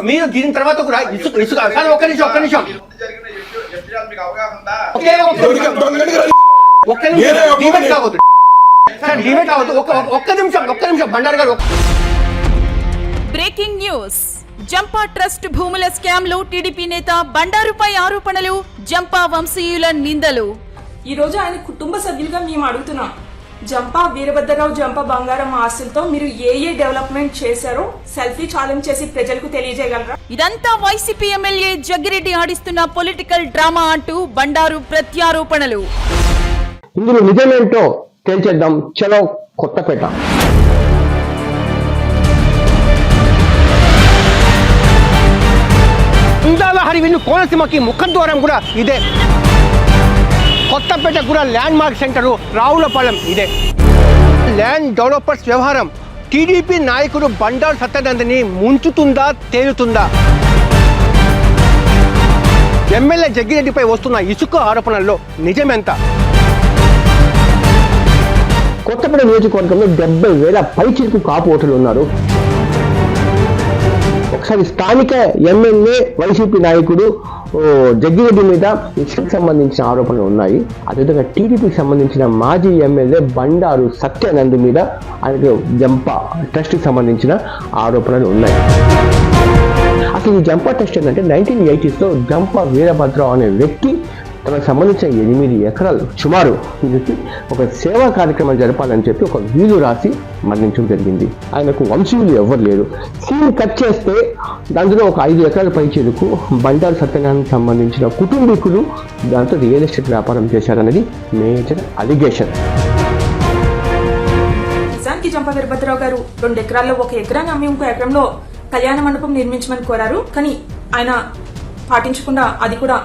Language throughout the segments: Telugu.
మీరు దీని తర్వాత కూడా ఇసుక ఒక్క నిమిషం బండారు గారు. Breaking news. జంపా ట్రస్ట్ భూముల స్కామ్లు, టీడీపీ నేత బండారుపై ఆరోపణలు, జంపా వంశీయుల నిందలు. ఈ రోజు ఆయన కుటుంబ సభ్యులుగా మేము అడుగుతున్నాం, జంపా వీరభద్రరావు జంపా బంగారం ఆస్తులతో మీరు ఏ డెవలప్మెంట్ చేశారో సెల్ఫీ ఛాలెంజ్ చేసి ప్రజలకు తెలియజేయగలరా? ఇదంతా వైసీపీ ఎమ్మెల్యే జగ్గిరెడ్డి ఆడిస్తున్న పొలిటికల్ డ్రామా అంటూ బండారు ప్రత్యారోపణలు. ఇందులో నిజమేంటో తేల్చేద్దాం. చలో కొత్తపేట. హరివిల్లు కోనసీమకి ముఖద్వారం కూడా ఇదే. కొత్తపేట కూడా ల్యాండ్ మార్క్ సెంటరు, రావులపాలెం ఇదే. ల్యాండ్ డెవలపర్స్ వ్యవహారం టీడీపీ నాయకుడు బండారు సత్యానందని ముంచుతుందా, తేలుతుందా? ఎమ్మెల్యే జగ్గిరెడ్డిపై వస్తున్న ఇసుక ఆరోపణల్లో నిజమెంత? కొత్తపేట నియోజకవర్గంలో 70,000 పైచిలకు కాపు ఓటర్లు ఉన్నారు. ఒకసారి స్థానిక ఎమ్మెల్యే వైసీపీ నాయకుడు జగ్గిరెడ్డి మీద ఇసుకు సంబంధించిన ఆరోపణలు ఉన్నాయి. అదేవిధంగా టీడీపీకి సంబంధించిన మాజీ ఎమ్మెల్యే బండారు సత్యానంద్ మీద ఆయనకు జంపా ట్రస్ట్కి సంబంధించిన ఆరోపణలు ఉన్నాయి. అసలు ఈ జంపా ట్రస్ట్ ఏంటంటే 1980s జంపా వీరభద్రరావు అనే వ్యక్తి తనకు సంబంధించిన 8 ఎకరాలు సుమారు ఒక సేవా కార్యక్రమం జరపాలని చెప్పి ఒక వీలు రాసి మరణించడం జరిగింది. ఆయనకు వంశీయులు ఎవరు లేరు. సీన్ కట్ చేస్తే దాంట్లో ఒక 5 ఎకరాల పైచేలకు బండారు సత్యనారాయణకు సంబంధించిన కుటుంబీకులు దాంతో రియల్ ఎస్టేట్ వ్యాపారం చేశారనేది మేజర్ అలిగేషన్. నిజానికి జంపా వీరభద్రరావు గారు 2 ఎకరాల్లో 1 ఎకరాన్ని అమ్మి ఇంకో ఎకరంలో కళ్యాణ మండపం నిర్మించమని కోరారు. కానీ ఆయన పాటించకుండా అది కూడా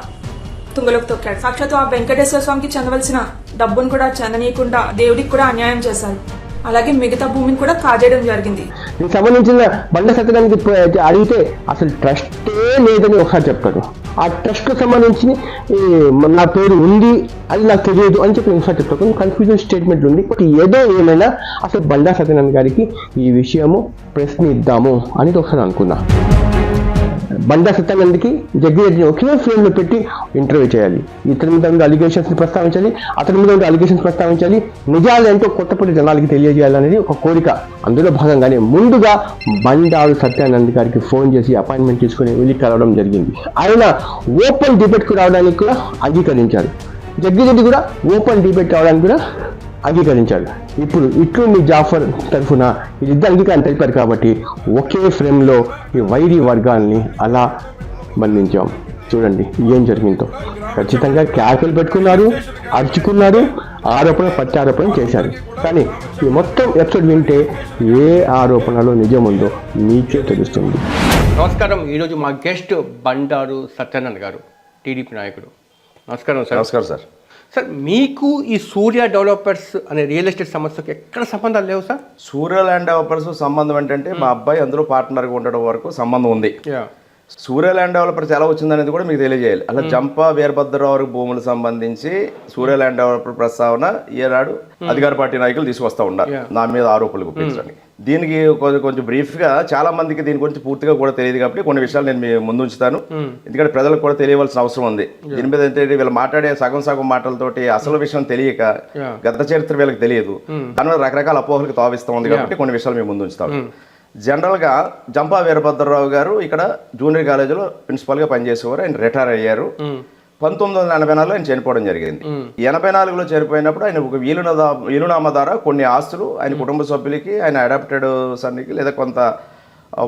తుంగలోకి తొక్కాడు. సాక్షాత్తు ఆ వెంకటేశ్వర స్వామికి చెందవలసిన డబ్బును కూడా చెందనీయకుండా దేవుడికి కూడా అన్యాయం చేశారు. అలాగే మిగతా భూమిని కూడా కాజేయడం జరిగింది. దీనికి సంబంధించిన బండ సత్యనారాయణకి అడిగితే అసలు ట్రస్టే లేదని ఒకసారి చెప్తాడు. ఆ ట్రస్ట్ సంబంధించి నా పేరు ఉంది, అది నాకు తెలియదు అని చెప్పి ఒకసారి చెప్తాడు. కన్ఫ్యూజన్ స్టేట్మెంట్ ఉంది. బట్ ఏదో ఏమైనా అసలు బండా సత్యనారాయణ గారికి ఈ విషయము ప్రశ్నిద్దాము అని ఒకసారి అనుకున్నా. బండా సత్యానందకి జగ్గిరెడ్డిని ఒకే ఫ్రేమ్ లో పెట్టి ఇంటర్వ్యూ చేయాలి. ఇతని మీద ఉన్న అలిగేషన్స్ ప్రస్తావించాలి, అతని మీద ఉన్న అలిగేషన్స్ ప్రస్తావించాలి. నిజాలు ఏంటో కొత్తపల్లి జనాలకి తెలియజేయాలనేది ఒక కోరిక. అందులో భాగంగానే ముందుగా బండారు సత్యానంద్ గారికి ఫోన్ చేసి అపాయింట్మెంట్ తీసుకుని వెళ్ళి కలవడం జరిగింది. ఆయన ఓపెన్ డిబేట్కు రావడానికి కూడా అంగీకరించారు. జగ్గిరెడ్డి కూడా ఓపెన్ డిబేట్ రావడానికి కూడా అంగీకరించారు. ఇప్పుడు ఇట్లు మీ జాఫర్ తరఫున వీళ్ళిద్దరు అంగీకారం తెలిపారు కాబట్టి ఒకే ఫ్రేమ్లో ఈ వైరి వర్గాల్ని అలా బంధించాం. చూడండి ఏం జరిగిందో. ఖచ్చితంగా క్యాకులు పెట్టుకున్నారు, అరుచుకున్నారు, ఆరోపణ ప్రత్యారోపణ చేశారు. కానీ ఈ మొత్తం ఎపిసోడ్ వింటే ఏ ఆరోపణలో నిజం ఉందో మీకే తెలుస్తుంది. నమస్కారం. ఈరోజు మా గెస్ట్ బండారు సత్యానంద్ గారు, టీడీపీ నాయకుడు. నమస్కారం సార్. నమస్కారం సార్. సార్, మీకు ఈ సూర్య డెవలపర్స్ అనే రియల్ ఎస్టేట్ సమస్యకి ఎక్కడ సంబంధాలు లేవు సార్? సూర్య ల్యాండ్ డెవలపర్స్ సంబంధం ఏంటంటే మా అబ్బాయి అందులో పార్ట్నర్గా ఉండడం వరకు సంబంధం ఉంది. సూర్య ల్యాండ్ డెవలపర్స్ ఎలా వచ్చిందనేది కూడా మీకు తెలియజేయాలి. అలా జంపా వీరభద్రరావు భూములకు సంబంధించి సూర్య ల్యాండ్ డెవలపర్ ప్రస్తావన ఏనాడు అధికార పార్టీ నాయకులు తీసుకొస్తా ఉన్నారు నా మీద ఆరోపణలు గుప్పించడానికి. దీనికి కొంచెం బ్రీఫ్గా చాలా మందికి దీని గురించి పూర్తిగా కూడా తెలియదు కాబట్టి కొన్ని విషయాలు నేను మీ ముందు ఉంచుతాను. ఎందుకంటే ప్రజలకు కూడా తెలియవలసిన అవసరం ఉంది. దీని మీద ఏంటంటే వీళ్ళు మాట్లాడే సగం మాటలతోటి అసలు విషయం తెలియక గత చరిత్ర వీళ్ళకి తెలియదు. దాని మీద రకరకాల అపోహలకు తావిస్తూ ఉంది కాబట్టి కొన్ని విషయాలు మేము ముందు ఉంచుతాము. జనరల్గా జంపా వీరభద్రరావు గారు ఇక్కడ జూనియర్ కాలేజీలో ప్రిన్సిపల్గా పనిచేసేవారు. ఆయన రిటైర్ అయ్యారు. 1984లో ఆయన చనిపోవడం జరిగింది. 84లో చనిపోయినప్పుడు ఆయన ఒక వీలునామా ద్వారా కొన్ని ఆస్తులు ఆయన కుటుంబ సభ్యులకి, ఆయన అడాప్టెడ్ సన్నికి లేదా కొంత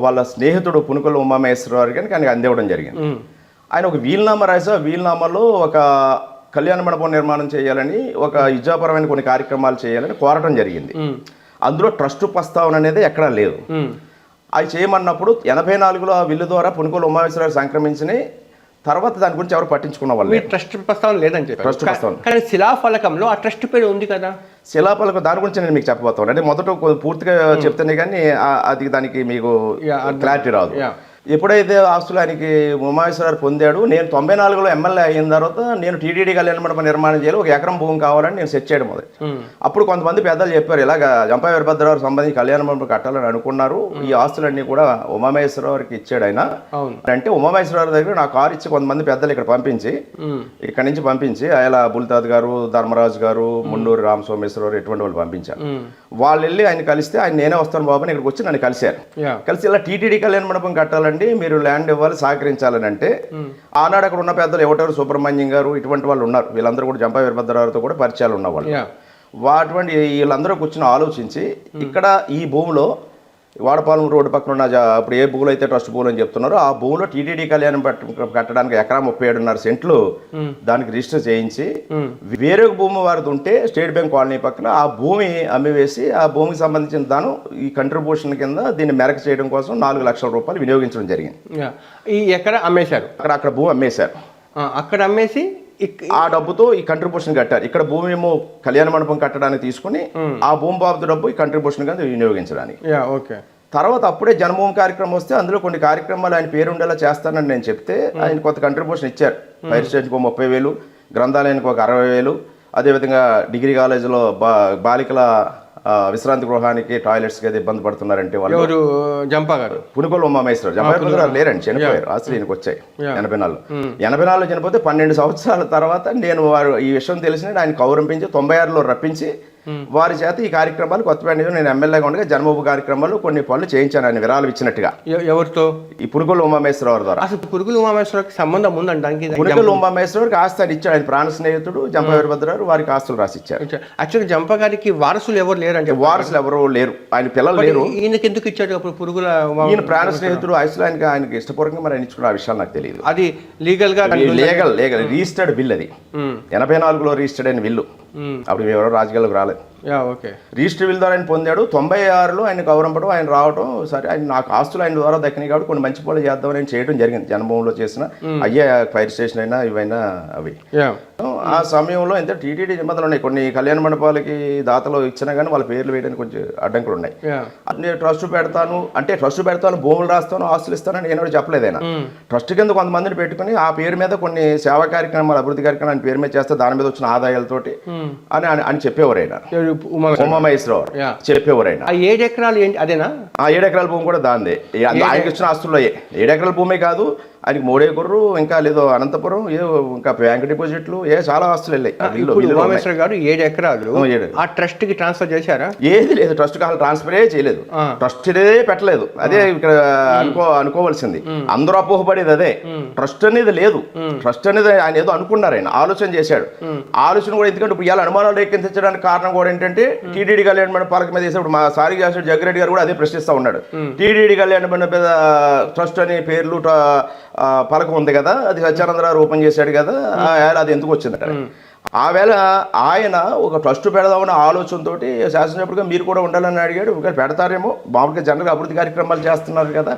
వాళ్ళ స్నేహితుడు పునుకల ఉమామహేశ్వరరావు గారికి ఆయనకి అందివ్వడం జరిగింది. ఆయన ఒక వీలునామా రాసి ఆ వీలునామాలో ఒక కళ్యాణ మండపం నిర్మాణం చేయాలని, ఒక ఇజాపరమైన కొన్ని కార్యక్రమాలు చేయాలని కోరటం జరిగింది. అందులో ట్రస్ట్ ప్రస్తావన అనేది ఎక్కడా లేదు. అవి చేయమన్నప్పుడు 84లో ఆ విల్లు ద్వారా పునుకోలు ఉమామహేశ్వరరావు సంక్రమించిన తర్వాత దాని గురించి ఎవరు పట్టించుకున్న వాళ్ళు ట్రస్ట్ ప్రస్తావన లేదని చెప్పి ట్రస్ట్ ప్రస్తావన. కానీ శిలాఫలకంలో ఆ ట్రస్ట్ పేరు ఉంది కదా. శిలాఫలకం దాని గురించి నేను మీకు చెప్పబోతాను. అంటే మొదట పూర్తిగా చెప్తేనే కానీ అది దానికి మీకు క్లారిటీ రాదు. ఎప్పుడైతే ఆస్తులు ఆయనకి ఉమామేశ్వరరావు పొందాడు, నేను 94లో ఎమ్మెల్యే అయిన తర్వాత నేను టీటీడీ కళ్యాణ మండపం నిర్మాణం చేయాలి, 1 ఎకరం భూమి కావాలని నేను సెట్ చేయడం మొదలు. అప్పుడు కొంతమంది పెద్దలు చెప్పారు, ఇలాగ జంపా వీరభద్రరావు సంబంధించి కళ్యాణ మండపం కట్టాలని అనుకున్నారు, ఈ ఆస్తులన్నీ కూడా ఉమామేశ్వరరావుకి ఇచ్చాడు ఆయన అంటే. ఉమామేశ్వరరావు దగ్గర నా కారు ఇచ్చి కొంతమంది పెద్దలు ఇక్కడ పంపించి, ఇక్కడ నుంచి పంపించి అయలా బుల్తాద్ గారు, ధర్మరాజు గారు, ముండూరు రామ సోమేశ్వరరావు ఇటువంటి వాళ్ళు పంపించారు. వాళ్ళు వెళ్ళి ఆయన కలిస్తే ఆయన నేనే వస్తాను బాబు అని ఇక్కడికి వచ్చి నన్ను కలిశారు. కలిసి ఇలా టీటీడీ కళ్యాణ మండపం కట్టాలండి, మీరు ల్యాండ్ ఇవ్వాలి, సహకరించాలని అంటే ఆనాడు అక్కడ ఉన్న పెద్దలు ఎవటారు సుబ్రహ్మణ్యం గారు ఇటువంటి వాళ్ళు ఉన్నారు, వీళ్ళందరూ కూడా జంపా వీరభద్రరావుతో కూడా పరిచయాలు ఉన్నవాళ్ళు. అటువంటి వీళ్ళందరూ కూర్చొని ఆలోచించి ఇక్కడ ఈ భూమిలో వాడపాలెం రోడ్డు పక్కన ఉన్న ఇప్పుడు ఏ భూములు అయితే ట్రస్ట్ భూములు అని చెప్తున్నారో ఆ భూమిలో టీటీడీ కళ్యాణం కట్టడానికి ఎకరా 37.5 సెంట్లు దానికి రిజిస్టర్ చేయించి వేరే భూమి వారిది ఉంటే స్టేట్ బ్యాంక్ కాలనీ పక్కన ఆ భూమి అమ్మివేసి ఆ భూమికి సంబంధించిన దాను ఈ కంట్రిబ్యూషన్ కింద దీన్ని మెరక చేయడం కోసం 4 లక్షల రూపాయలు వినియోగించడం జరిగింది. ఈ ఎకరా అమ్మేశారు, అక్కడ భూమి అమ్మేశారు, అక్కడ అమ్మేసి ఆ డబ్బుతో ఈ కంట్రిబ్యూషన్ కట్టారు. ఇక్కడ భూమి ఏమో కళ్యాణ మండపం కట్టడానికి తీసుకుని ఆ భూమి బాబు డబ్బు ఈ కంట్రిబ్యూషన్ కింద వినియోగించడానికి. తర్వాత అప్పుడే జన్మభూమి కార్యక్రమం వస్తే అందులో కొన్ని కార్యక్రమాలు ఆయన పేరు ఉండేలా చేస్తానని నేను చెప్తే ఆయన కొంత కంట్రిబ్యూషన్ ఇచ్చారు. ఫైర్ స్టేషన్కి 30,000, గ్రంథాలయానికి ఒక 60,000, అదేవిధంగా డిగ్రీ కాలేజీలో బాలికల విశ్రాంతి గృహానికి టాయిలెట్స్కి అయితే ఇబ్బంది పడుతున్నారంటే వాళ్ళు జంపా గారు పునుగోలు ఉమామేశ్వరరావు, జంపా లేరండి, చనిపోయారు. అసలు ఈయనకు వచ్చాయి 84లో చనిపోతే 12 సంవత్సరాల తర్వాత నేను వారు ఈ విషయం తెలిసిన ఆయన కౌరంపించి 96లో రప్పించి వారి చేత ఈ కార్యక్రమాలు కొత్తపేట నేను ఎమ్మెల్యేగా ఉండగా జన్మభూమి కార్యక్రమాలు కొన్ని పనులు చేయించాను ఆయన విరాళం ఇచ్చినట్టుగా. ఎవరితో? ఈ పునుగోలు ఉమామేశ్వరరావు ద్వారా. అసలు పునుగోలు ఉమామేశ్వరరావుకి సంబంధం ఉందంటానికి? పునుగోలు ఉమామేశ్వరరావుకి ఆస్తి అని ఇచ్చాడు, ఆయన ప్రాణ స్నేహితుడు జంపా వీరభద్రరావు వారికి ఆస్తులు రాసి ఇచ్చారు. యాక్చువల్గా జంపా గారికి వారసులు ఎవరు లేరంటే? వారసులు ఎవరు లేరు, ఆయన పిల్లలు లేరు. ఈయనకి ఎందుకు ఇచ్చాడు అప్పుడు పురుగుల? ఈయన ప్రాణ స్నేహితుడు ఆస్తులు ఆయనకి ఇష్టపూర్వకంగా మరి ఆయన ఇచ్చుకున్న ఆ విషయాలు నాకు తెలియదు. అది లీగల్ రిజిస్టర్డ్ బిల్, అది 84లో రిజిస్టర్డ్ అయిన బిల్లు. అప్పుడు ఎవరో రాజకీయాలకు రాలేదు. రిజిస్టర్ బిల్ ద్వారా ఆయన పొందాడు. 96లో ఆయన గౌరవంపడం, ఆయన రావడం, సరే ఆయన నాకు ఆస్తులు ఆయన ద్వారా దక్కినాయి కాబట్టి కొన్ని మంచి పనులు చేద్దామని ఆయన చేయడం జరిగింది. జన్మభూమిలో చేసిన అయ్యే ఫైర్ స్టేషన్ అయినా ఇవైనా అవి. ఆ సమయంలో ఎంత టీటీడీ నిబంధనలు ఉన్నాయి, కొన్ని కళ్యాణ మండపాలకి దాతలు ఇచ్చినా కానీ వాళ్ళ పేర్లు వేయడానికి కొంచెం అడ్డంకులు ఉన్నాయి. నేను ట్రస్ట్ పెడతాను అంటే ట్రస్ట్ పెడతాను, భూములు రాస్తాను, ఆస్తులు ఇస్తానని నేను చెప్పలేదు. ఆయన ట్రస్ట్ కింద కొంతమందిని పెట్టుకుని ఆ పేరు మీద కొన్ని సేవా కార్యక్రమాలు, అభివృద్ధి కార్యక్రమాలు ఆయన పేరు మీద చేస్తే దాని మీద వచ్చిన ఆదాయాలతోటి అని చెప్పేవారు ఆయన. ఉమామేశ్వరరావు చెప్పేవారు ఆయన. 7 ఎకరాలు ఏంటి అదేనా? ఆ 7 ఎకరాల భూమి కూడా దాందే, ఆయనకి ఇచ్చిన ఆస్తుల్లో 7 ఎకరాల భూమే కాదు, ఆయనకి 3 ఎకర్లు, ఇంకా లేదో అనంతపురం, ఇంకా బ్యాంక్ డిపాజిట్లు, చాలా ఆస్తులు వెళ్ళాయి. ఉమామేశ్వర గారు 7 ఎకరాలు ఆ ట్రస్ట్ కి ట్రాన్స్ఫర్ చేశారా? ఏది లేదు, ట్రస్ట్ కి ట్రాన్స్ఫరే చేయలేదు, ట్రస్టే పెట్టలేదు. అదే ఇక్కడ అనుకోవాల్సింది, అందరూ అపోహపడేది అదే. ట్రస్ట్ అనేది లేదు, ట్రస్ట్ అనేది ఆయన ఏదో అనుకున్నారు, ఆయన ఆలోచన చేశాడు. ఆలోచన కూడా ఎందుకంటే ఇప్పుడు ఇవాళ అనుమానాలు రేకెత్తించడానికి కారణం కూడా ఏంటంటే టీటీడీ కళ్యాణ మండపాల మీద వేసేప్పుడు మా సారీ చేసిన జగ్గిరెడ్డి గారు కూడా అదే ప్రశ్నిస్తూ ఉన్నాడు. టీటీడీ కళ్యాణ మండప ట్రస్ట్ అనే పేర్లు పలకం ఉంది కదా, అది సత్యానందరావు ఓపెన్ చేశాడు కదా, అది ఎందుకు వచ్చిందట. ఆ వేళ ఆయన ఒక ట్రస్ట్ పెడదామన్న ఆలోచనతో శాసనసభ్యుడిగా మీరు కూడా ఉండాలని అడిగాడు. ఒకవేళ పెడతారేమో, మామూలుగా జనరల్గా అభివృద్ధి కార్యక్రమాలు చేస్తున్నారు కదా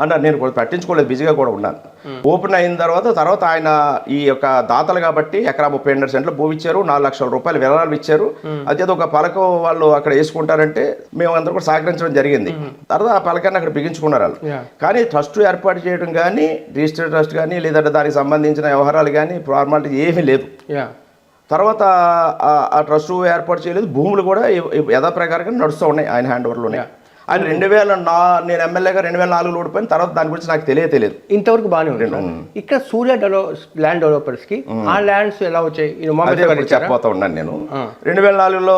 అన్నారు. నేను కూడా పట్టించుకోలేదు, బిజీగా కూడా ఉన్నాను. ఓపెన్ అయిన తర్వాత ఆయన ఈ యొక్క దాతలు కాబట్టి ఎకరా 32 సెంట్లు భూమి ఇచ్చారు, 4 లక్షల రూపాయలు విరాళాలు ఇచ్చారు. అదేదో ఒక పలకం వాళ్ళు అక్కడ వేసుకుంటారంటే మేము అందరూ కూడా సహకరించడం జరిగింది. తర్వాత ఆ పలకాన్ని అక్కడ బిగించుకున్నారు వాళ్ళు. కానీ ట్రస్ట్ ఏర్పాటు చేయడం కానీ, రిజిస్టర్డ్ ట్రస్ట్ కానీ, లేదంటే దానికి సంబంధించిన వ్యవహారాలు కానీ, ఫార్మాలిటీ ఏమీ లేదు. తర్వాత ఆ ట్రస్ట్ ఏర్పాటు చేయలేదు, భూములు కూడా యథాప్రకారంగా నడుస్తూ ఉన్నాయి ఆయన హ్యాండ్ ఓవర్లోనే. ఆయన 2004 నేను ఎమ్మెల్యేగా 2004లో ఓడిపోయిన తర్వాత దాని గురించి నాకు తెలియదు. ఇంతవరకు బాగానే ఉంది. ఇక్కడ సూర్య ల్యాండ్ డెవలపర్స్ కి ఆ ల్యాండ్స్ ఎలా వచ్చాయి చెప్పబోతా ఉన్నాను నేను. 2004లో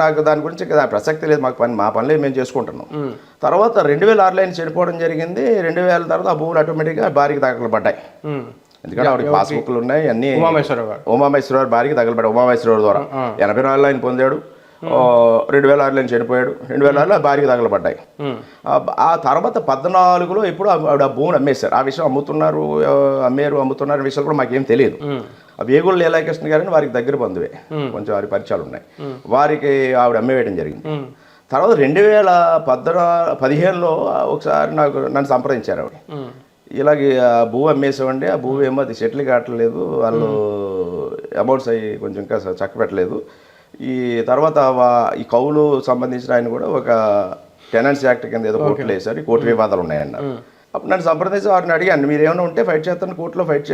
నాకు దాని గురించి ప్రసక్తి లేదు, మా పనులే మేము చేసుకుంటున్నాం. తర్వాత 2006లో ఆయన చనిపోవడం జరిగింది. 2000 తర్వాత ఆ భూములు ఆటోమేటిక్గా భారీకి తగలబడ్డాయి. ఎందుకంటే ఆవిడకి పాస్బుక్లు ఉన్నాయి అన్ని. ఉమామేశ్వరరావు భారీకి తగలబడ్డాయి. ఉమామేశ్వరరావు ద్వారా 84లో ఆయన పొందాడు, 2006లో చనిపోయాడు, 2006లో భారీగా తగలబడ్డాయి. ఆ తర్వాత 14లో ఇప్పుడు ఆవిడ ఆ భూమిని అమ్మేశారు. ఆ విషయం అమ్ముతున్నారు విషయాలు కూడా మాకేం తెలియదు. ఆ వేగుల లీలాకృష్ణ గారిని వారికి దగ్గర బంధువే, కొంచెం వారి పరిచయాలు ఉన్నాయి, వారికి ఆవిడ అమ్మేయడం జరిగింది. తర్వాత 2015లో ఒకసారి నన్ను సంప్రదించారు ఆవిడ. ఇలాగే ఆ భూ అమ్మేసామండి, ఆ భూ ఏమో అది సెటిల్ కావట్లేదు, వాళ్ళు అమౌంట్స్ అవి కొంచెం ఇంకా చక్క పెట్టలేదు. ఈ తర్వాత ఈ కౌలు సంబంధించిన ఆయన కూడా ఒక టెనెన్సీ యాక్ట్ కింద ఏదో కోర్టులు వేశారు, కోర్టు వివాదాలు ఉన్నాయన్నారు. అప్పుడు నన్ను సంప్రదించి వారిని అడిగాను, మీరు ఏమైనా ఉంటే ఫైట్ చేస్తాను, కోర్టులో ఫైట్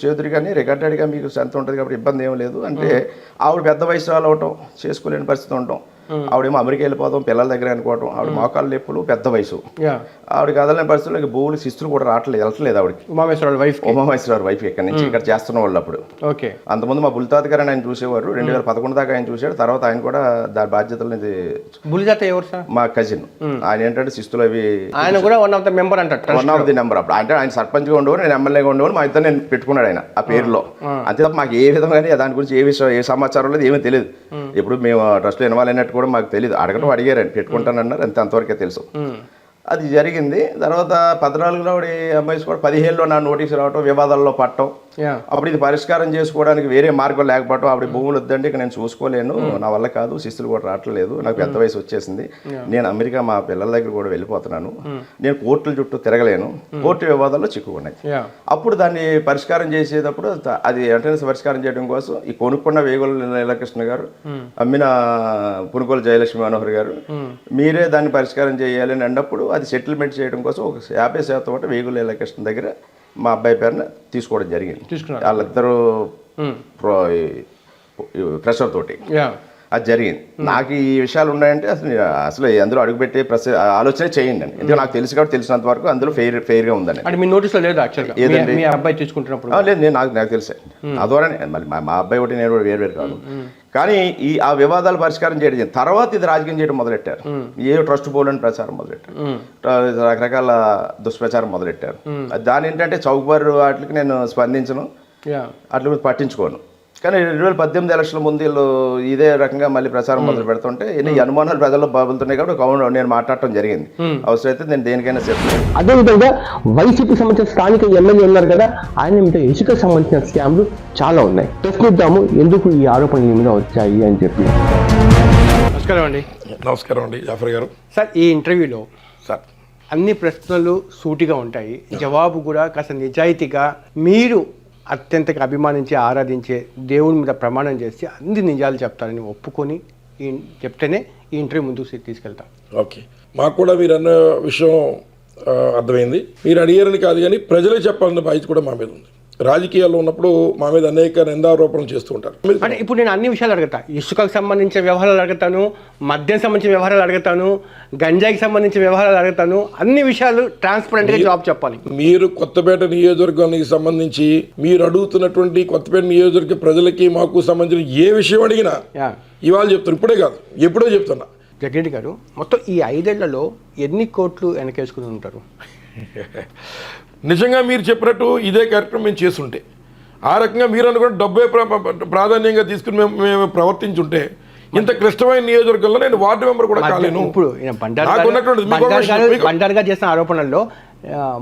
చేదురు కానీ రికార్డెడ్గా మీకు ఎంత ఉంటుంది కాబట్టి ఇబ్బంది ఏం లేదు అంటే, ఆవిడ పెద్ద వయసు వాళ్ళు అవటం, చేసుకోలేని పరిస్థితి ఉండటం, ఆవిడేమో అమెరికా వెళ్ళిపోతాం పిల్లల దగ్గర అనుకోవటం, ఆవిడ మోకాళ్ళు నొప్పులు, పెద్ద వయసు, ఆవిడ కదలని పరిస్థితుల్లో భూములు శిస్తులు కూడా వెళ్ళట్లేదు ఆవిడకి. ఉమామేశ్వరరావు వైఫ్ ఇక్కడ నుంచి ఇక్కడ చేస్తున్న వాళ్ళు అప్పుడు. ఓకే, అంతకుముందు మా బుల్తాత గారు ఆయన చూసేవారు, 2011 దాకా ఆయన చూశాడు. తర్వాత ఆయన కూడా దాని బాధ్యతలు బుల్తాత ఎవరు సార్? మా కజిన్. ఆయన ఏంటంటే శిస్తులు అవి, ఆయన కూడా వన్ ఆఫ్ ది మెంబర్ అంటారు, వన్ ఆఫ్ ది నెంబర్. అప్పుడు అంటే ఆయన సర్పంచ్గా ఉండేవారు, నేను ఎమ్మెల్యేగా ఉండేవారు, మా ఇద్దరు నేను పెట్టుకున్నాడు ఆయన ఆ పేరులో. అంతే తప్ప మాకు ఏ విధంగా దాని గురించి ఏ విషయం ఏ సమాచారం లేదు, ఏమీ తెలియదు. ఇప్పుడు మేము ట్రస్ట్లో ఇన్వాల్వ్ అయినట్టు కూడా మాకు తెలియదు. అడగడం అడిగారని పెట్టుకుంటానన్నారు అంతే, అంతవరకే తెలుసు. అది జరిగింది. తర్వాత 14లో అమ్మాయి కూడా 17లో నా నోటీసు రావటం, వివాదాల్లో పట్టడం. అప్పుడు ఇది పరిష్కారం చేసుకోవడానికి వేరే మార్గం లేకపోవడం, ఆవిడ భూములు వద్దండి ఇక నేను చూసుకోలేను, నా వల్ల కాదు, శిస్తులు కూడా రావట్లేదు, నాకు పెద్ద వయసు వచ్చేసింది, నేను అమెరికా మా పిల్లల దగ్గర కూడా వెళ్ళిపోతున్నాను, నేను కోర్టుల చుట్టూ తిరగలేను, కోర్టు వివాదాల్లో చిక్కుకున్నాయి. అప్పుడు దాన్ని పరిష్కారం చేసేటప్పుడు అది వెంటనే పరిష్కారం చేయడం కోసం ఈ కొనుక్కున్న వేగుల నీలకృష్ణ గారు, అమ్మిన పునుకోలు జయలక్ష్మి మనోహర్ గారు, మీరే దాన్ని పరిష్కారం చేయాలి అని అన్నప్పుడు అది సెటిల్మెంట్ చేయడం కోసం ఒక 50% వేగుల నీలకృష్ణ దగ్గర మా అబ్బాయి పేరున తీసుకోవడం జరిగింది. వాళ్ళిద్దరూ ప్రెషర్ తోటి అది జరిగింది. నాకు ఈ విషయాలు ఉన్నాయంటే అసలు అందులో అడుగుపెట్టే ఆలోచన చేయండి అని, ఎందుకంటే నాకు తెలుసు కాబట్టి తెలిసినంత వరకు అందులో ఫెయిర్గా ఉందని. మీ నోటీస్లో లేదు ఏదండి మీ అబ్బాయి తీసుకుంటున్నప్పుడు? లేదు, నేను నాకు తెలిసే ఆ ద్వారానే మళ్ళీ మా అబ్బాయి ఒకటి నేను వేరు కాదు. కానీ ఆ వివాదాలు పరిష్కారం చేయడం తర్వాత ఇది రాజకీయం చేయడం మొదలెట్టారు. ఏ ట్రస్ట్ బోర్డు ప్రచారం మొదలెట్టారు, రకరకాల దుష్ప్రచారం మొదలెట్టారు. దాని ఏంటంటే చౌకబారు వాటికి నేను స్పందించను, అట్లా పట్టించుకోను. కానీ 2018 ఎలక్షన్ల ముందు వీళ్ళు ఇదే రకంగా మళ్ళీ ప్రచారం మొదలు పెడుతుంటే ఈ అనుమానాలు ప్రజల్లో బాబులుతున్నాయి కాబట్టి నేను మాట్లాడటం జరిగింది. అవసరమైతే నేను దేనికైనా చెప్తాను. అదేవిధంగా వైసీపీ సంబంధించిన స్థానిక ఎమ్మెల్యే ఉన్నారు కదా, ఆయన మీద ఇసుక సంబంధించిన స్కామ్లు చాలా ఉన్నాయి. ప్రశ్నిద్దాము ఎందుకు ఈ ఆరోపణలు మీద వచ్చాయి అని చెప్పి. నమస్కారం అండి. నమస్కారం అండి జాఫర్ గారు. సార్, ఈ ఇంటర్వ్యూలో సార్ అన్ని ప్రశ్నలు సూటిగా ఉంటాయి, జవాబు కూడా కాస్త నిజాయితీగా, మీరు అత్యంతగా అభిమానించి ఆరాధించే దేవుడి మీద ప్రమాణం చేసి అన్ని నిజాలు చెప్తారని ఒప్పుకొని చెప్తేనే ఈ ఇంటర్వ్యూ ముందుకు తీసుకెళ్తాం. ఓకే, మాకు కూడా మీరు అన్న విషయం అర్థమైంది. మీరు అడిగారని కాదు కానీ ప్రజలే చెప్పాలన్న బాధ్యత కూడా మా మీద ఉంది. రాజకీయాల్లో ఉన్నప్పుడు మా మీద అనేక నిందారోపణలు చేస్తూ ఉంటారు. అంటే ఇప్పుడు నేను అన్ని విషయాలు అడుగుతా, ఇసుకకు సంబంధించిన వ్యవహారాలు అడుగుతాను, మద్యం సంబంధించిన వ్యవహారాలు అడుగుతాను, గంజాయికి సంబంధించిన వ్యవహారాలు అడుగుతాను, అన్ని విషయాలు ట్రాన్స్పరెంట్గా జవాబు చెప్పాలి. మీరు కొత్తపేట నియోజకవర్గానికి సంబంధించి మీరు అడుగుతున్నటువంటి కొత్తపేట నియోజకవర్గ ప్రజలకి మాకు సంబంధించిన ఏ విషయం అడిగినా ఇవాళ చెప్తాను, ఇప్పుడే కాదు ఎప్పుడో చెప్తున్నా. జగ్గిరెడ్డి గారు, మొత్తం ఈ 5 ఏళ్లలో ఎన్ని కోట్లు వెనకేసుకుని ఉంటారు? నిజంగా మీరు చెప్పినట్టు ఇదే కార్యక్రమం మేము చేస్తుంటే, ఆ రకంగా మీరు అనుకుంటే డబ్బే ప్రాధాన్యంగా తీసుకుని మేము ప్రవర్తించుంటే ఇంత క్లిష్టమైన నియోజకవర్గంలో నేను వార్డు మెంబర్ కూడా కాలేను. ఇప్పుడు బండారుగా చేసిన ఆరోపణల్లో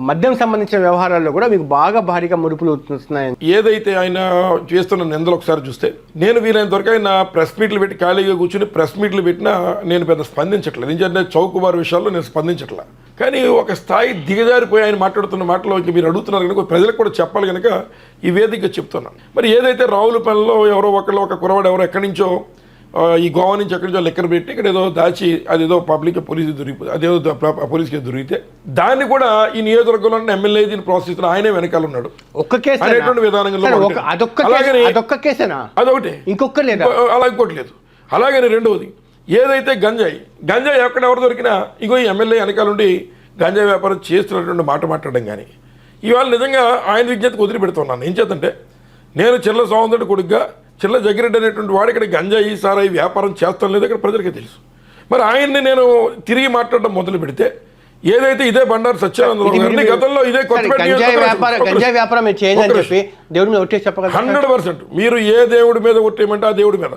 మద్యం సంబంధించిన వ్యవహారాల్లో కూడా మీకు బాగా భారీగా ముడుపులు వస్తున్నాయి. ఏదైతే ఆయన చేస్తున్న నిందలు ఒకసారి చూస్తే, నేను వీలైనంత వరకు ఆయన ప్రెస్ మీట్లు పెట్టి ఖాళీగా కూర్చుని ప్రెస్ మీట్లు పెట్టినా నేను పెద్ద స్పందించట్లేదు. ఎందుకంటే చౌకబారు విషయాల్లో నేను స్పందించట్లా. కానీ ఒక స్థాయి దిగజారిపోయి ఆయన మాట్లాడుతున్న మాటలో మీరు అడుగుతున్నారు కనుక ప్రజలకు కూడా చెప్పాలి కనుక ఈ వేదిక చెప్తున్నాను. మరి ఏదైతే రావులపల్లిలో ఎవరో ఒక కురవాడు ఎవరో ఎక్కడి నుంచో ఈ గోవా నుంచి ఎక్కడి నుంచో లెక్కన పెట్టి ఇక్కడ ఏదో దాచి అదేదో పబ్లిక్ పోలీసు దొరికిపోతే అదేదో పోలీసుకి దొరికితే దాన్ని కూడా ఈ నియోజకవర్గంలో ఎమ్మెల్యే దీన్ని ప్రోత్సహిస్తున్న ఆయనే వెనకాల ఉన్నాడు. అనేటువంటి విధానంలో అదొకటి, అలా ఇంకోటి లేదు. అలాగని రెండవది ఏదైతే గంజాయి ఎవరు దొరికినా ఇగో ఈ ఎమ్మెల్యే వెనకాల నుండి గంజాయి వ్యాపారం చేస్తున్నటువంటి మాట మాట్లాడడం కానీ ఇవాళ నిజంగా ఆయన విజ్ఞతకు వదిలిపెడుతున్నాను. ఏం చేద్దంటే, నేను చిల్ల సోమంతుడి కొడుకుగా చిల్ల జగ్గిరెడ్డి అనేటువంటి వాడు ఇక్కడ గంజాయి సారాయి వ్యాపారం చేస్తాం లేదు ఇక్కడ ప్రజలకే తెలుసు. మరి ఆయన్ని నేను తిరిగి మాట్లాడడం మొదలు పెడితే ఏదైతే ఇదే బండారు సత్యానంద గతంలో ఇదే 100% మీరు ఏ దేవుడి మీద ఒట్టేయమంటే ఆ దేవుడి మీద,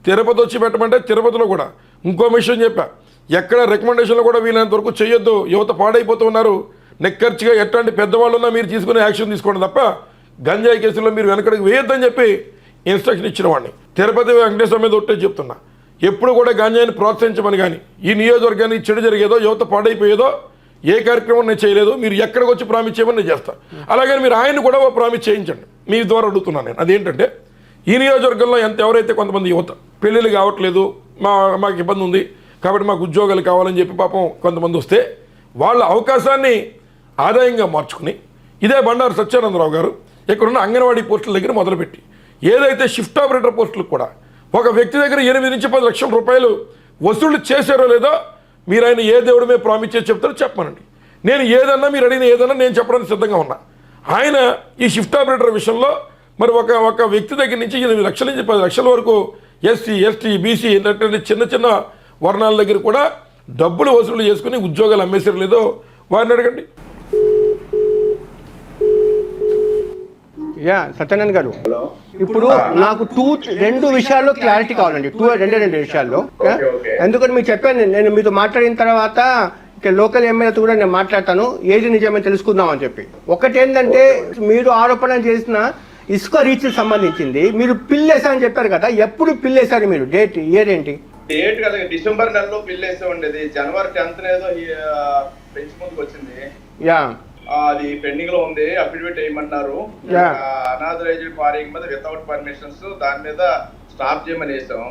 తిరుపతి వచ్చి పెట్టమంటే తిరుపతిలో కూడా ఇంకో విషయం చెప్పా, ఎక్కడ రికమెండేషన్లు కూడా వీలైనంత వరకు చేయొద్దు, యువత పాడైపోతూ ఉన్నారు, నెక్కర్చిగా ఎట్లాంటి పెద్దవాళ్ళు ఉన్నా మీరు తీసుకునే యాక్షన్ తీసుకోండి తప్ప గంజాయి కేసులో మీరు వెనకడికి వేయొద్దని చెప్పి ఇన్స్ట్రక్షన్ ఇచ్చిన వాడిని. తిరుపతి వెంకటేశ్వర మీద ఒట్టే చెప్తున్నా, ఎప్పుడు కూడా గంజాయిని ప్రోత్సహించమని కానీ ఈ నియోజకవర్గానికి చెడు జరిగేదో యువత పాడైపోయేదో ఏ కార్యక్రమం నేను చేయలేదు, మీరు ఎక్కడికి వచ్చి ప్రామిస్ చేయమని నేను చేస్తాను. అలాగే మీరు ఆయన్ని కూడా ప్రామిస్ చేయించండి. మీ ద్వారా అడుగుతున్నాను నేను. అదేంటంటే, ఈ నియోజకవర్గంలో ఎవరైతే కొంతమంది యువత పెళ్ళిళ్ళు కావట్లేదు, మాకు ఇబ్బంది ఉంది కాబట్టి మాకు ఉద్యోగాలు కావాలని చెప్పి పాపం కొంతమంది వస్తే వాళ్ళ అవకాశాన్ని ఆదాయంగా మార్చుకుని ఇదే బండారు సత్యానందరావు గారు ఇక్కడున్న అంగన్వాడీ పోస్టుల దగ్గర మొదలుపెట్టి ఏదైతే షిఫ్ట్ ఆపరేటర్ పోస్టులకు కూడా ఒక వ్యక్తి దగ్గర 8 నుంచి 10 లక్షల రూపాయలు వసూలు చేశారో లేదో మీరు ఆయన ఏ దేవుడి మీద ప్రామిస్ చేసి చెప్తారో చెప్పమనండి. నేను ఏదన్నా మీరు అడిగిన ఏదన్నా నేను చెప్పడానికి సిద్ధంగా ఉన్నా. ఆయన ఈ షిఫ్ట్ ఆపరేటర్ విషయంలో మరి ఒక వ్యక్తి దగ్గర నుంచి 8 లక్షల నుంచి 10 లక్షల వరకు ఎస్సీ ఎస్టీ బీసీ ఏంటంటే చిన్న చిన్న వర్ణాల దగ్గర కూడా డబ్బులు వసూలు చేసుకుని ఉద్యోగాలు అమ్మేసారు లేదో వారిని అడగండి. సత్యనారాయణ గారు, ఇప్పుడు నాకు రెండు విషయాల్లో క్లారిటీ కావాలండి. రెండు విషయాల్లో. ఎందుకంటే మీకు చెప్పాను, నేను మీతో మాట్లాడిన తర్వాత లోకల్ ఎమ్మెల్యేతో కూడా నేను మాట్లాడతాను, ఏది నిజమే తెలుసుకుందామని చెప్పి. ఒకటి ఏంటంటే, మీరు ఆరోపణ చేసిన ఇసుక రీచ్ సంబంధించింది మీరు పిల్లేసారని చెప్పారు కదా, ఎప్పుడు పిల్లేసారు మీరు? ఇయర్ ఏంటి? డేట్ కదా డిసెంబర్ నెలలో బిల్ వేస్తే ఉండేది. జనవరి 10th ఏదో బెంచ్ ముందుకు వచ్చింది. అది పెండింగ్ లో ఉంది, అఫిడవిట్ వేయమన్నారు. అనాథరైజ్డ్ ఫారింగ్ మీద వితౌట్ పర్మిషన్స్ దాని మీద స్టాప్ చేయమని వేసాం.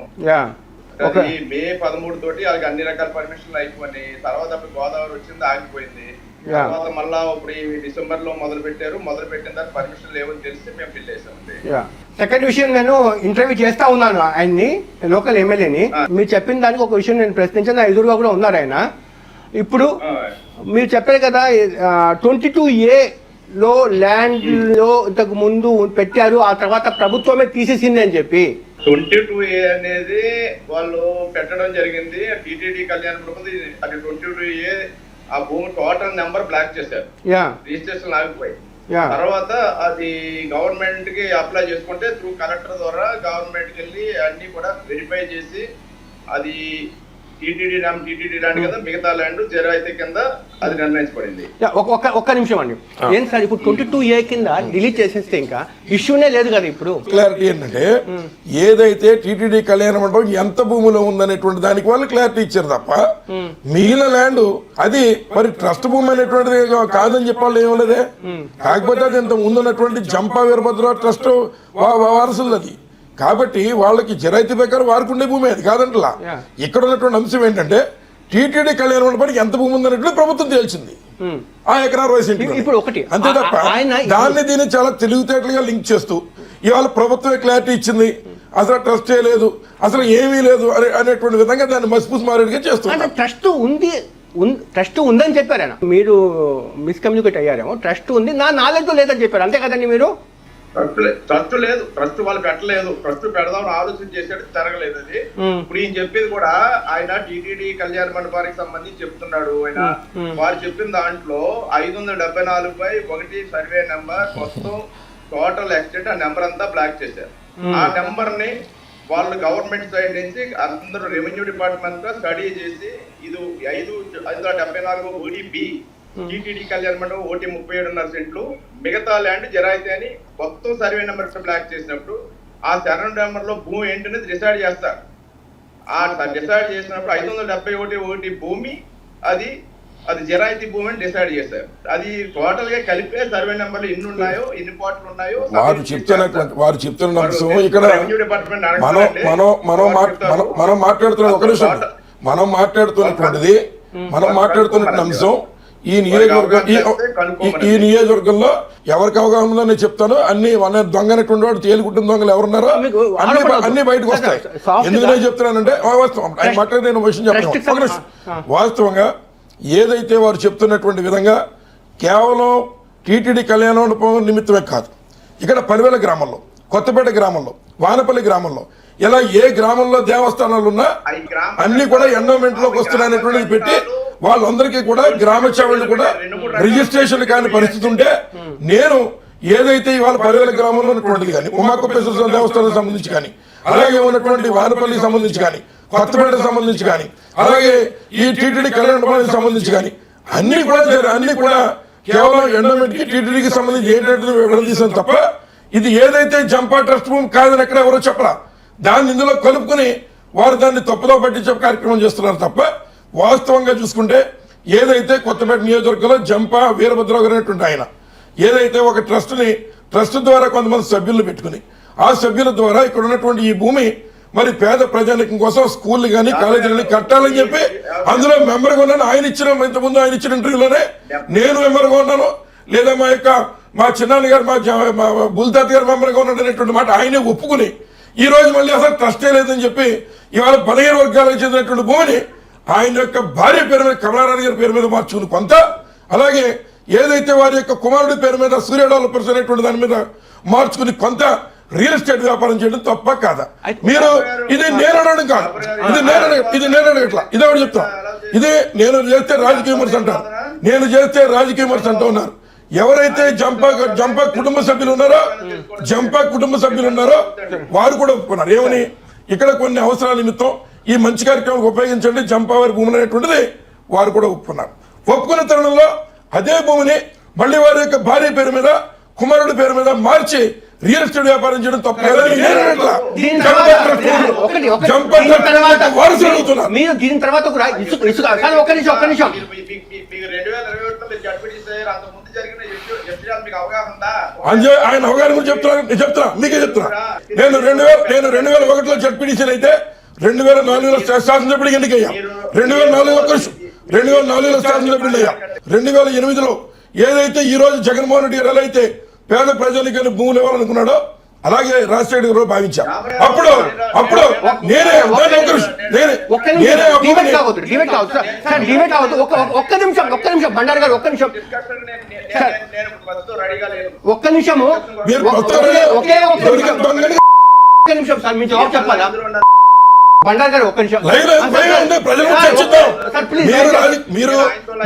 అది మే 13 తోటి వాళ్ళకి అన్ని రకాల పర్మిషన్లు అయిపోయి తర్వాత గోదావరి వచ్చింది, ఆగిపోయింది. తర్వాత మళ్ళా ఇప్పుడు ఈ డిసెంబర్ లో మొదలు పెట్టిన తర్వాత పర్మిషన్ లేవని తెలిసి మేము బిల్ వేసామండి. సెకండ్ విషయం, నేను ఇంటర్వ్యూ చేస్తా ఉన్నాను ఆయన్ని, లోకల్ ఎమ్మెల్యేని. మీరు చెప్పిన దానికి ఒక విషయం నేను ప్రశ్నించాను, ఎదురుగా కూడా ఉన్నారు ఆయన. ఇప్పుడు మీరు చెప్పారు కదా 22A లో ల్యాండ్ లో ఇంతకు ముందు పెట్టారు, ఆ తర్వాత ప్రభుత్వమే తీసేసింది అని చెప్పి. 22A అనేది వాళ్ళు పెట్టడం జరిగింది. టీటీడీ కళ్యాణ మండపం అది 22A ఆ భూమి టోటల్ నెంబర్ బ్లాక్ చేశారు, రిజిస్ట్రేషన్ ఆగిపోయి. తర్వాత అది గవర్నమెంట్ కి అప్లై చేసుకుంటే త్రూ కలెక్టర్ ద్వారా గవర్నమెంట్ కి వెళ్ళి అన్ని కూడా వెరిఫై చేసి అది టీటీడీ ల్యాండ్ కదా, మిగతా ల్యాండ్ జరాయితీ కింద అది నిర్ణయించబడింది. ఒక్క నిమిషం అండి. ఏం సార్ ఇప్పుడు 22A కింద డిలీట్ చేసేస్తే ఇంకా ఇష్యూనే లేదు కదా. ఇప్పుడు క్లారిటీ ఏంటంటే, ఏదైతే టీటీడీ కళ్యాణ మండపం ఎంత భూమిలో ఉందనేటువంటి దానికి వాళ్ళు క్లారిటీ ఇచ్చారు తప్ప మిగిలిన ల్యాండ్ అది మరి ట్రస్ట్ భూమి అనేటువంటిది కాదని చెప్పాలి ఏమలేదే. కాకపోతే అది ఇంత ముందున్నటువంటి జంపా వీరభద్ర ట్రస్ట్ వారసులు అది కాబట్టి వాళ్ళకి జరాయితీ ప్రకారం వారుకుండే భూమి అది కాదంటలా. ఇక్కడ ఉన్నటువంటి అంశం ఏంటంటే, టీటీడీ కళ్యాణ మండపానికి ఎంత భూమి ఉందన్నట్టు ప్రభుత్వం తేల్చింది, ఆ ఎకరాలు వయసు. ఇప్పుడు ఒకటి అంతే తప్ప దాన్ని దీన్ని చాలా తెలివితేటలుగా లింక్ చేస్తూ ఇవాళ ప్రభుత్వమే క్లారిటీ ఇచ్చింది, అసలు ట్రస్ట్ లేదు, అసలు ఏమీ లేదు అనేటువంటి విధంగా దాన్ని మసిపూసి మారేడుగా చేస్తున్నారు. ట్రస్ట్ ఉందని చెప్పారు ఆయన, మీరు మిస్కమ్యూనికేట్ అయ్యారేమో. ట్రస్ట్ ఉంది, నా నాలెడ్జ్ లేదని చెప్పారు, అంతే కదండి మీరు? ట్రస్ట్ లేదు, ట్రస్ట్ వాళ్ళు పెట్టలేదు. ట్రస్ట్ పెడదామని ఆలోచన చేశాడు, జరగలేదు అది. ఇప్పుడు ఈయన చెప్పేది కూడా ఆయన టీటీడీ కళ్యాణ మండపానికి సంబంధించి చెప్తున్నాడు. ఆయన వారు చెప్పిన దాంట్లో 574/1 సర్వే నెంబర్ మొత్తం టోటల్ ఎక్స్టెంట్ ఆ నెంబర్ అంతా బ్లాక్ చేశారు. ఆ నెంబర్ ని వాళ్ళు గవర్నమెంట్ సైడ్ నుంచి అందరూ రెవెన్యూ డిపార్ట్మెంట్ గా స్టడీ చేసి ఇది 574 బి టీటీడీ కళ్యాణ మండపం 37.5 సెంట్లు, మిగతా ల్యాండ్ జరాయితీ అని మొత్తం సర్వే నెంబర్ బ్లాక్ చేసినప్పుడు ఆ సర్వే నెంబర్ లో భూమి ఏంటనేది డిసైడ్ చేస్తారు. ఆ డిసైడ్ చేసినప్పుడు 571 భూమి అది జరాయితీ భూమి అని డిసైడ్ చేశారు. అది టోటల్ గా కలిపే సర్వే నెంబర్లు ఎన్ని ఉన్నాయో, ఎన్ని పాటలు ఉన్నాయో వారు చెప్తున్న అంశం ఇక్కడ మనం మాట్లాడుతున్న అంశం ఈ నియోజకవర్గంలో ఎవరికి అవగాహన ఉందో నేను చెప్తాను. అన్ని దొంగనటువంటి వాడు తేలికుంటున్న దొంగలు ఎవరున్నారో అన్ని బయటకు వస్తాయి. ఎందుకు నేను చెప్తున్నానంటే వాస్తవం ఆయన మాట్లాడే విషయం చెప్తాను. వాస్తవంగా ఏదైతే వారు చెప్తున్నటువంటి విధంగా కేవలం టీటీడీ కళ్యాణ మండపం నిమిత్తమే కాదు, ఇక్కడ పలివెల గ్రామంలో, కొత్తపేట గ్రామంలో, వానపల్లి గ్రామంలో, ఇలా ఏ గ్రామంలో దేవస్థానాలు ఉన్నా అన్ని కూడా ఎండోమెంట్ లోకి వస్తున్నాయనేటువంటిది పెట్టి వాళ్ళందరికీ కూడా గ్రామ సేవలు కూడా రిజిస్ట్రేషన్ కాని పరిస్థితి ఉంటే, నేను ఏదైతే ఇవాళ పలివెల గ్రామంలో ఉన్నటువంటిది కానీ, ఉమాకుప్పేశ్వర దేవస్థానం సంబంధించి కానీ, అలాగే ఉన్నటువంటి వానపల్లికి సంబంధించి కానీ, కొత్తపేటకు సంబంధించి కానీ, అలాగే ఈ టీటీడీ కళ్యాణ మండపానికి సంబంధించి కానీ అన్ని కూడా కేవలం ఎండోమెంట్ కి టీటీడీకి సంబంధించి ఏంటంటే వివరణ తీసాను తప్ప ఇది ఏదైతే జంపా ట్రస్ట్ భూమి కాదని ఎక్కడ ఎవరో చెప్పరా. దాన్ని ఇందులో కలుపుకొని వారు దాన్ని తప్పుదో పట్టించే కార్యక్రమం చేస్తున్నారు తప్ప వాస్తవంగా చూసుకుంటే ఏదైతే కొత్తపేట నియోజకవర్గంలో జంపా వీరభద్రరావు గారు అనేటువంటి ఆయన ఏదైతే ఒక ట్రస్ట్ ద్వారా కొంతమంది సభ్యులను పెట్టుకుని ఆ సభ్యుల ద్వారా ఇక్కడ ఉన్నటువంటి ఈ భూమి మరి పేద ప్రజానికం కోసం స్కూళ్ళు కానీ కాలేజీలు కట్టాలని చెప్పి అందులో మెంబర్గా ఉన్నాను. ఇంతకుముందు ఆయన ఇచ్చిన ఇంటర్వ్యూలోనే నేను మెంబర్గా ఉన్నాను, లేదా మా చిన్నాన్న గారు మా బుల్తాత్ గారు మెంబర్గా ఉన్నాడు అనేటువంటి మాట ఆయనే ఒప్పుకుని ఈ రోజు మళ్ళీ అసలు ట్రస్టే లేదని చెప్పి ఇవాళ 15 వర్గాలకు చెందినటువంటి భూమిని ఆయన యొక్క భార్య పేరు మీద కమలారాణి గారి పేరు మీద మార్చుకుని కొంత, అలాగే ఏదైతే వారి యొక్క కుమారుడి పేరు మీద సూర్య డెవలపర్స్ అనేటువంటి దాని మీద మార్చుకుని కొంత రియల్ ఎస్టేట్ వ్యాపారం చేయడం తప్ప కాదా? మీరు ఇది నేను అడగడం కాదు, ఇది నేను అడగట్లా, ఇదే ఒకటి చెప్తాను. ఇదే నేను చేస్తే రాజకీయ విమర్శ అంటారు, నేను చేస్తే రాజకీయ విమర్శ అంటూ ఉన్నారు. ఎవరైతే జంపా కుటుంబ సభ్యులు ఉన్నారో వారు కూడా ఒప్పుకున్నారు. ఏమని, ఇక్కడ కొన్ని అవసరాల నిమిత్తం ఈ మంచి కార్యక్రమానికి ఉపయోగించండి జంపా వారి భూములు అనేటువంటిది వారు కూడా ఒప్పుకున్నారు. ఒప్పుకున్న తరుణంలో అదే భూమిని మళ్ళీ వారి యొక్క భార్య పేరు మీద కుమారుడి పేరు మీద మార్చి రియల్ ఎస్టేట్ వ్యాపారం చేయడం తప్ప మీరు దీని తర్వాత కూడా ఒక్క నిమిషం ఆయన అవగాహన గురించి చెప్తున్నా మీకే చెప్తున్నా. నేను 2001లో జడ్పీటీసీ అయితే 2004లో శాసనసభ్యుడికి ఎన్నికయ్యా. 2004లో శాసనసభ్యుడు అయ్యా. 2008లో ఏదైతే ఈ రోజు జగన్మోహన్ రెడ్డి గారు ఎలా అయితే పేద ప్రజలకి భూములు ఇవ్వాలనుకున్నాడో అలాగే రాజశేఖర్ గారు భావించాం. అప్పుడు ఒక్క నిమిషం బండారు గారు ఒక్క నిమిషం సార్ మీ జవాబు చెప్పాలా? బండారు గారు ఒక్క నిమిషం.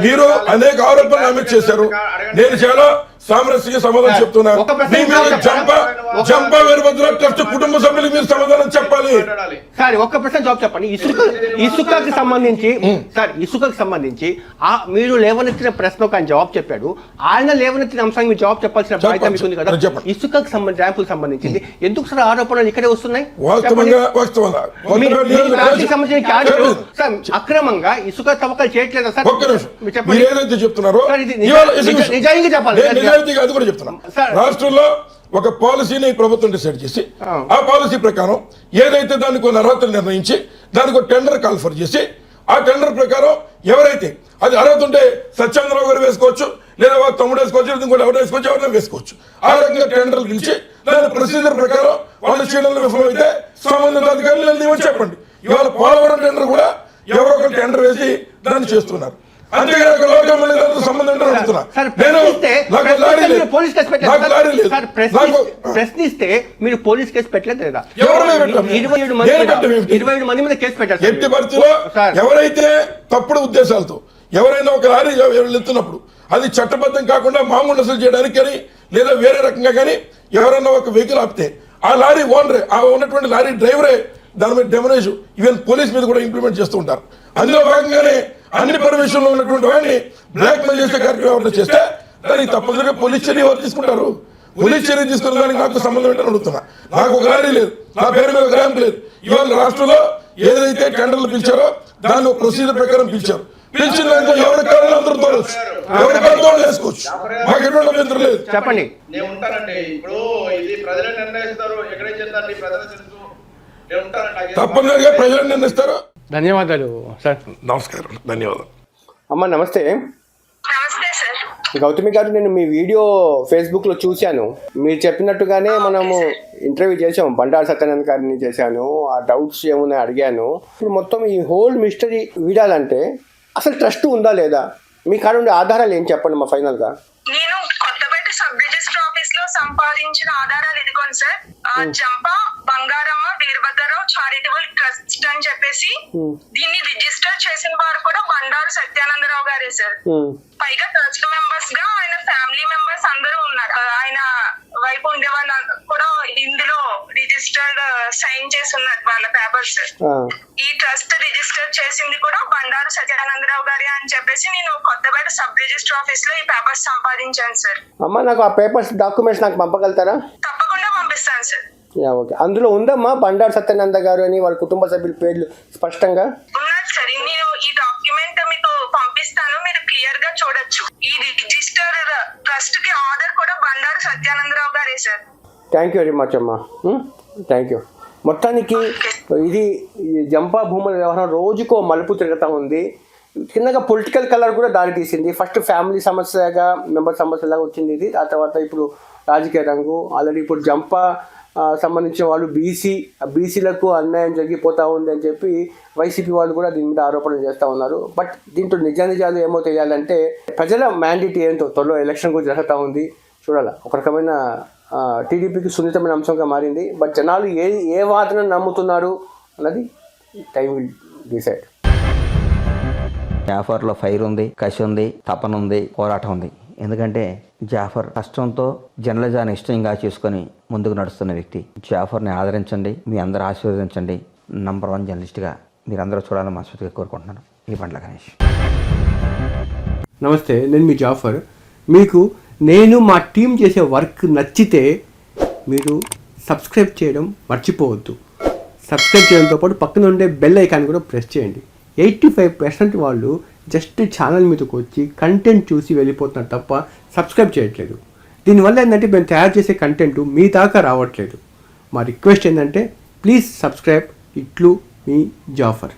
మీరు అనేక ఆరోపణలు ఆమె చేశారు, నేను చాలా సామరస్యంగా సమాధానం చెప్తున్నా. జంపా వీరభద్ర ట్రస్ట్ కుటుంబ సభ్యులకు మీరు సమాధానం చెప్పాలి. సార్ ఒక్క ప్రశ్న జవాబు చెప్పండి. ఇసుకకి సంబంధించి మీరు లేవనెత్తిన ప్రశ్నకు ఆయన జవాబు చెప్పాడు. ఆయన లేవనెత్తిన అంశానికి మీరు జవాబు చెప్పాల్సిన బాధ్యత మీకు ఉంది కదా. ఇసుకకి ర్యాంపులకు సంబంధించింది ఎందుకు సార్ ఆరోపణలు ఇక్కడే వస్తున్నాయి? అక్రమంగా ఇసుక తవ్వకాలు చేయట్లేదా సార్? ఏదైతే చెప్తున్నారో నిజాయితీగా చెప్పాలి. అది కూడా చెప్తున్నా. రాష్ట్రంలో ఒక పాలసీని ప్రభుత్వం డిసైడ్ చేసి ఆ పాలసీ ప్రకారం ఏదైతే దానికి కొన్ని అర్హతలు నిర్ణయించి దానికి ఒక టెండర్ కాల్ఫర్ చేసి ఆ టెండర్ ప్రకారం ఎవరైతే అది అర్హత ఉంటే సత్యేంద్రరావు గారు వేసుకోవచ్చు, లేదా వారు తమ్ముడు వేసుకోవచ్చు, ఇంకోటి ఎవరు వేసుకోవచ్చు, ఎవరైనా వేసుకోవచ్చు. ఆ రకంగా టెండర్లు పిలిచి దాని ప్రొసీజర్ ప్రకారం వాళ్ళు చేయడంలో విఫలమైతే సంబంధిత అధికారులు చెప్పండి. ఇవాళ పోలవరం టెండర్ కూడా ఎవరో ఒక టెండర్ వేసి దాన్ని చేస్తున్నారు. ప్రశ్నిస్తే మీరు పోలీస్ కేసు పెట్టలేదు లేదా? 27 మంది మీద కేసు పెట్టారు. ఎట్టి పరిస్థితిలో ఎవరైతే తప్పుడు ఉద్దేశాలతో ఎవరైనా ఒక లారీ వెళ్తున్నప్పుడు అది చట్టబద్ధం కాకుండా మామూలు అసలు చేయడానికి కానీ లేదా వేరే రకంగా కానీ ఎవరైనా ఒక వెహికల్ ఆపితే ఆ లారీ ఓనరే, ఆ ఉన్నటువంటి లారీ డ్రైవరే దాని మీద డెమరేజ్ ఈవెన్ పోలీస్ మీద కూడా ఇంప్లిమెంట్ చేస్తూ ఉంటారు. అందులో భాగంగానే అన్ని పర్మిషన్లో ఉన్నటువంటి వాడిని బ్లాక్ మెయిల్ చేసే కార్యక్రమం చేస్తే దానికి తప్పనిసరిగా పోలీస్ చర్య ఎవరు తీసుకుంటారు? పోలీస్ చర్య తీసుకున్న దానికి నాకు సంబంధం ఏంటని అడుగుతున్నా. నాకు ఒక లారీ లేదు, నా పేరు మీద ఒక ర్యాంప్ లేదు. ఇవాళ రాష్ట్రంలో ఏదైతే టెండర్లు పిలిచారో దాన్ని ఒక ప్రొసీజర్ ప్రకారం పిలిచారు. పిలిచిన దాంట్లో ఎవరి కారణాలు అందరూ తోలవచ్చు, ఎవరి కారణాలు వేసుకోవచ్చు. మాకు ఎటువంటి అభ్యంతరం లేదు. చెప్పండి. నేను ఉంటానండి. ఇప్పుడు ఇది ప్రజలే నిర్ణయిస్తారు, ఎక్కడే చెందండి ప్రజలు తెలుసు. నేను ఉంటానండి. తప్పనిసరిగా ప్రజలు నిర్ణయిస్తారు. ధన్యవాదాలు సార్. నమస్కారం, ధన్యవాదాలు. అమ్మ నమస్తే. నమస్తే సార్. గౌతమి గారు, నేను మీ వీడియో ఫేస్బుక్ లో చూశాను. మీరు చెప్పినట్టుగానే మనము ఇంటర్వ్యూ చేసాము, బండారు సత్యానంద్ గారిని చేశాను. ఆ డౌట్స్ ఏమున్నాయి అడిగాను. ఇప్పుడు మొత్తం ఈ హోల్ మిస్టరీ వీడాలంటే అసలు ట్రస్ట్ ఉందా లేదా? మీ కాడ ఉండే ఆధారాలు ఏం చెప్పండి మా ఫైనల్ గా. నేను కొత్తపేట సబ్ రిజిస్టర్ ఆఫీస్ లో సంపాదించిన ఆధారాలు ఇదిగోండి sir. Jampa Bangaramma Veerabhadrarao charitable trust అని చెప్పేసి దీన్ని రిజిస్టర్ చేసిన వారు కూడా బండారు సత్యానందరావు గారే సార్. పైగా ట్రస్ట్ మెంబర్స్ గా ఆయన ఫ్యామిలీ మెంబర్స్ అందరూ ఉన్నారు. ఆయన వైపు ఉండే వాళ్ళ కూడా ఇందులో రిజిస్టర్డ్ సైన్ చేసి ఉన్నారు వాళ్ళ పేపర్స్. ఈ ట్రస్ట్ రిజిస్టర్ చేసింది కూడా బండారు సత్యానందరావు గారి అని చెప్పేసి నేను కొత్తపేట సబ్ రిజిస్టర్ ఆఫీస్ లో ఈ పేపర్స్ సంపాదించాను సార్. అమ్మా నాకు ఆ పేపర్స్ డాక్యుమెంట్స్ నాకు పంపగలుగుతారా? తప్పకుండా పంపిస్తాను సార్. ఓకే. అందులో ఉందమ్మా బండారు సత్యానంద గారు అని వాళ్ళ కుటుంబ సభ్యుల పేర్లు స్పష్టంగా ఉన్నారు సార్. నేను ఈ డాక్యుమెంట్ మీకు పంపిస్తాను, మీరు క్లియర్ గా చూడొచ్చు. ఈ రిజిస్టర్ ట్రస్ట్ కి ఆర్డర్ కూడా బండారు సత్యానందరావు గారే sir. Thank you very much అమ్మా. Thank you. మొత్తానికి ఇది ఈ జంపా భూముల వ్యవహారం రోజుకో మలుపు తిరుగుతూ ఉంది. కిందగా పొలిటికల్ కలర్ కూడా దారి తీసింది. ఫస్ట్ ఫ్యామిలీ సమస్యగా, మెంబర్ సమస్యలాగా వచ్చింది ఇది. ఆ తర్వాత ఇప్పుడు రాజకీయ రంగు. ఆల్రెడీ ఇప్పుడు జంపా సంబంధించిన వాళ్ళు బీసీలకు అన్యాయం జరిగిపోతూ ఉంది అని చెప్పి వైసీపీ వాళ్ళు కూడా దీని మీద ఆరోపణలు చేస్తూ ఉన్నారు. బట్ దీంట్లో నిజాలు ఏమో తెలియాలంటే ప్రజల మ్యాండేట్ ఏంటో త్వరలో ఎలక్షన్ కూడా జరుగుతూ ఉంది, చూడాలి. ఒక రకమైన టీడీపీకి సున్నితమైన అంశంగా మారింది. బట్ జనాలు ఏ వాదన నమ్ముతున్నారు అన్నది టైం విల్ డిసైడ్. జాఫర్లో ఫైర్ ఉంది, కసి ఉంది, తపన ఉంది, పోరాటం ఉంది. ఎందుకంటే జాఫర్ కష్టంతో జర్నలిజాన్ని ఇష్టంగా చేసుకొని ముందుకు నడుస్తున్న వ్యక్తి. జాఫర్ని ఆదరించండి, మీ అందరూ ఆశీర్వదించండి. నంబర్ 1 జర్నలిస్ట్గా మీరందరూ చూడాలని మనస్ఫూర్తిగా కోరుకుంటున్నాను. ఈ బండ్ల గణేష్. నమస్తే, నేను మీ జాఫర్. మీకు నేను మా టీం చేసే వర్క్ నచ్చితే మీరు సబ్స్క్రైబ్ చేయడం మర్చిపోవద్దు. సబ్స్క్రైబ్ చేయడంతో పాటు పక్కన ఉండే బెల్ ఐకాన్ కూడా ప్రెస్ చేయండి. 85% వాళ్ళు జస్ట్ ఛానల్ మీదకి వచ్చి కంటెంట్ చూసి వెళ్ళిపోతున్నారు తప్ప సబ్స్క్రైబ్ చేయట్లేదు. దీనివల్ల ఏంటంటే మేము తయారు చేసే కంటెంట్ మీ దాకా రావట్లేదు. మా రిక్వెస్ట్ ఏంటంటే ప్లీజ్ సబ్స్క్రైబ్. ఇట్లు మీ జాఫర్.